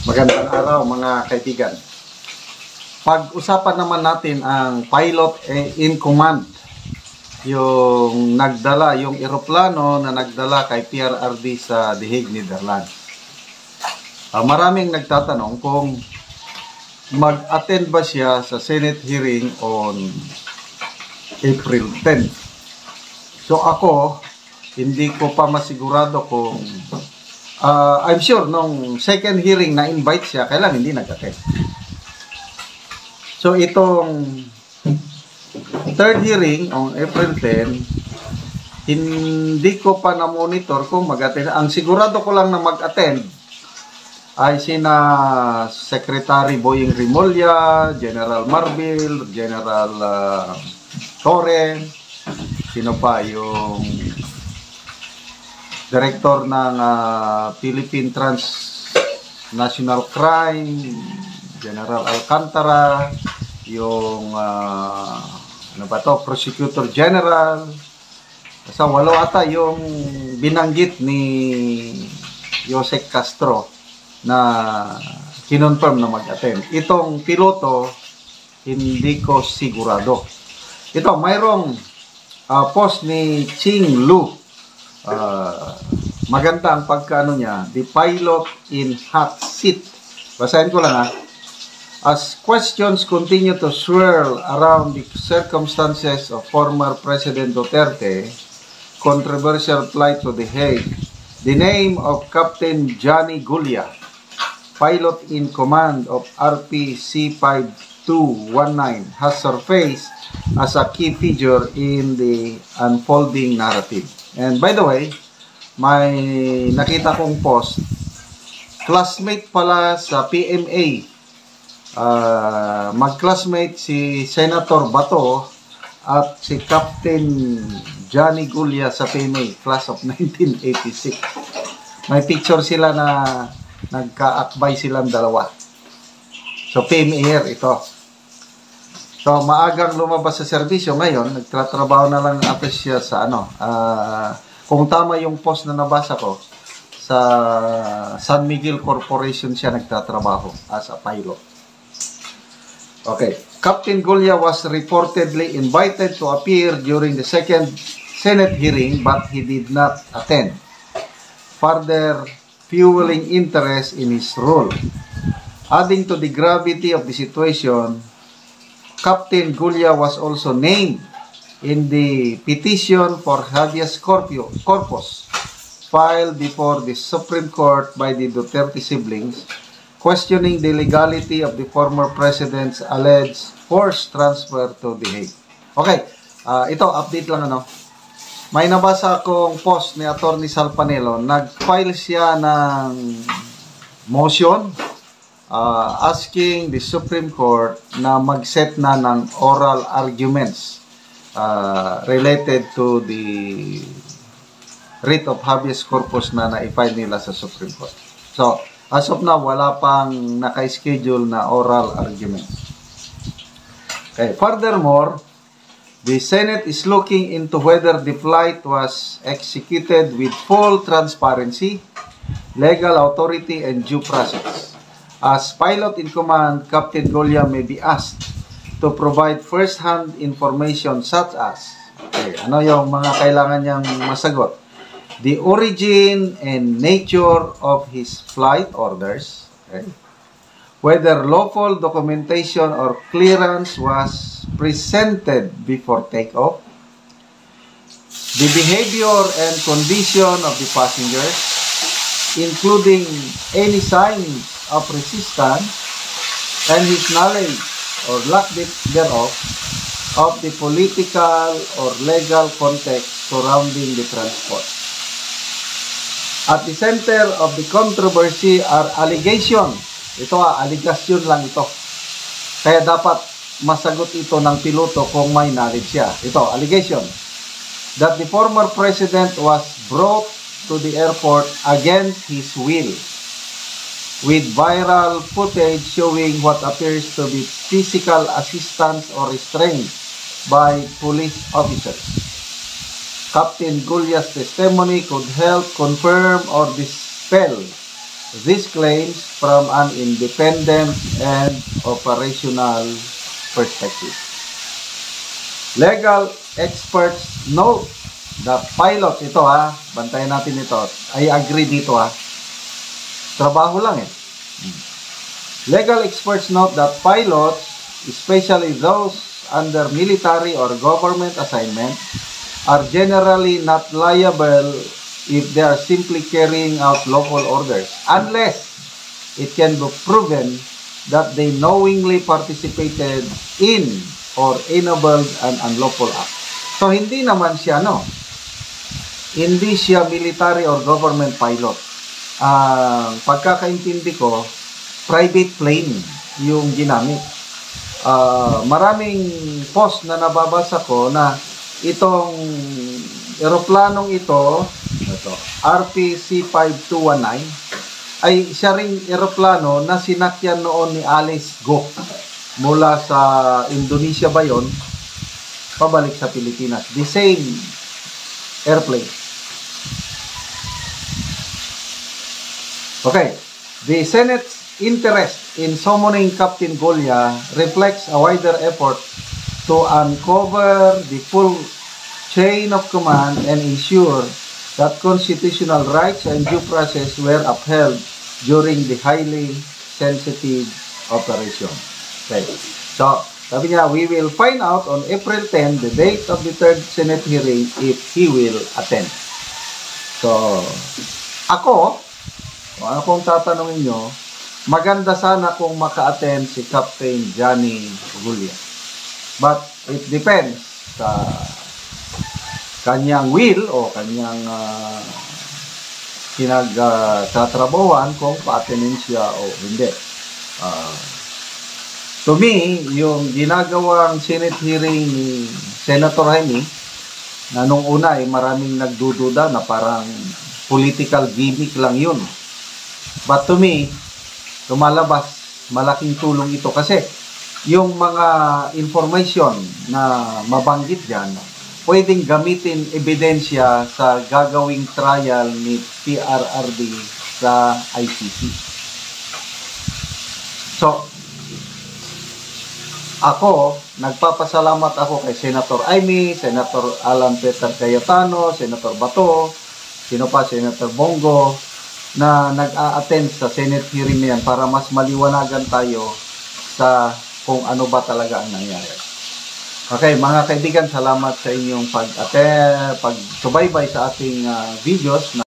Magandang araw mga kaibigan. Pag-usapan naman natin ang pilot in command. Yung nagdala, yung eroplano na nagdala kay PRRD sa The Hague, Netherlands. Maraming nagtatanong kung mag-attend ba siya sa Senate hearing on April 10. So ako, hindi ko pa masigurado kung I'm sure nung second hearing na invite siya, kailan hindi nag-attend. So itong third hearing on April 10, hindi ko pa na-monitor kung mag-attend. Ang sigurado ko lang na mag-attend ay sina Secretary Boying Rimulya, General Marbil, General Torre, sino pa yung Director ng Philippine Transnational Crime, General Alcantara, yung Prosecutor General. Sa 8 ata yung binanggit ni Jose Castro na kinonfirm na mag-attend. Itong piloto, hindi ko sigurado. Ito, mayroong post ni Ching Lu. Maganda ang pagkaano niya, the pilot in hot seat. Basahin ko lang As questions continue to swirl around the circumstances of former President Duterte controversial flight to The Hague, the name of Captain Johnny Gulia, pilot in command of RPC-5219, has surfaced as a key figure in the unfolding narrative. And by the way, may nakita kong post, classmate pala sa PMA, mag-classmate si Senator Bato at si Captain Johnny Gulia sa PMA, class of 1986. May picture sila na nagkaakbay silang dalawa. So PMA here, ito. So, maagang lumabas sa serbisyo ngayon, nagtatrabaho na lang ata siya sa kung tama yung post na nabasa ko, sa San Miguel Corporation siya nagtatrabaho as a pilot. Okay. Captain Gulia was reportedly invited to appear during the second Senate hearing but he did not attend, further fueling interest in his role. Adding to the gravity of the situation, Captain Gulia was also named in the petition for habeas corpus filed before the Supreme Court by the Duterte siblings, questioning the legality of the former president's alleged forced transfer to The Hague. Okay, ito, update lang May nabasa akong post ni Atty. Salpanelo, nag-file siya ng motion asking the Supreme Court na mag-set na ng oral arguments related to the writ of habeas corpus na na-file nila sa Supreme Court. So, as of now, wala pang naka-schedule na oral arguments. Okay. Furthermore, the Senate is looking into whether the flight was executed with full transparency, legal authority, and due process. As pilot in command, Captain Gulia may be asked to provide first-hand information such as, ano yung mga kailangan niyang masagot? The origin and nature of his flight orders, whether lawful documentation or clearance was presented before takeoff, the behavior and condition of the passengers, including any signs of resistance, and his knowledge or lack thereof of the political or legal context surrounding the transport. At the center of the controversy are allegations. Ito allegation lang ito. Kaya dapat masagot ito ng piloto kung may knowledge siya. Ito, allegation. That the former president was brought to the airport against his will, with viral footage showing what appears to be physical assistance or restraint by police officers. Captain Gulia's testimony could help confirm or dispel these claims from an independent and operational perspective. Legal experts note the pilot, ito bantayan natin ito. I agree dito trabaho lang Legal experts note that pilots, especially those under military or government assignment, are generally not liable if they are simply carrying out lawful orders, unless it can be proven that they knowingly participated in or enabled an unlawful act. So, hindi naman siya, hindi siya military or government pilot. Pagkakaintindi ko, private plane yung ginamit. Maraming post na nababasa ko na itong eroplanong ito RPC-5219, ay siya ring eroplano na sinakyan noon ni Alice Go mula sa Indonesia ba yun, pabalik sa Pilipinas. The same airplane. Okay. The Senate's interest in summoning Captain Golia reflects a wider effort to uncover the full chain of command and ensure that constitutional rights and due process were upheld during the highly sensitive operation. Okay. So, sabi niya, we will find out on April 10, the date of the third Senate hearing, if he will attend. So, kung akong tatanungin nyo, maganda sana kung maka-attend si Captain Johnny Golia. But, it depends sa kanyang will o kanyang pinagtatrabawan kung pa-attendin siya o hindi. To me, yung ginagawang Senate hearing ni Senator Jaime, na nung una ay maraming nagdududa na parang political gimmick lang yun. But to me, lumalabas, malaking tulong ito kasi yung mga information na mabanggit dyan, pwedeng gamitin ebidensya sa gagawing trial ni PRRD sa ICC. So, nagpapasalamat ako kay Senator Jaime, Senator Alan Peter Cayetano, Senator Bato, Senator Bongo, na nag-a-attend sa Senate hearing na yan para mas maliwanagan tayo sa kung ano ba talaga ang nangyari. Okay, mga kaibigan, salamat sa inyong pagsubaybay sa ating videos na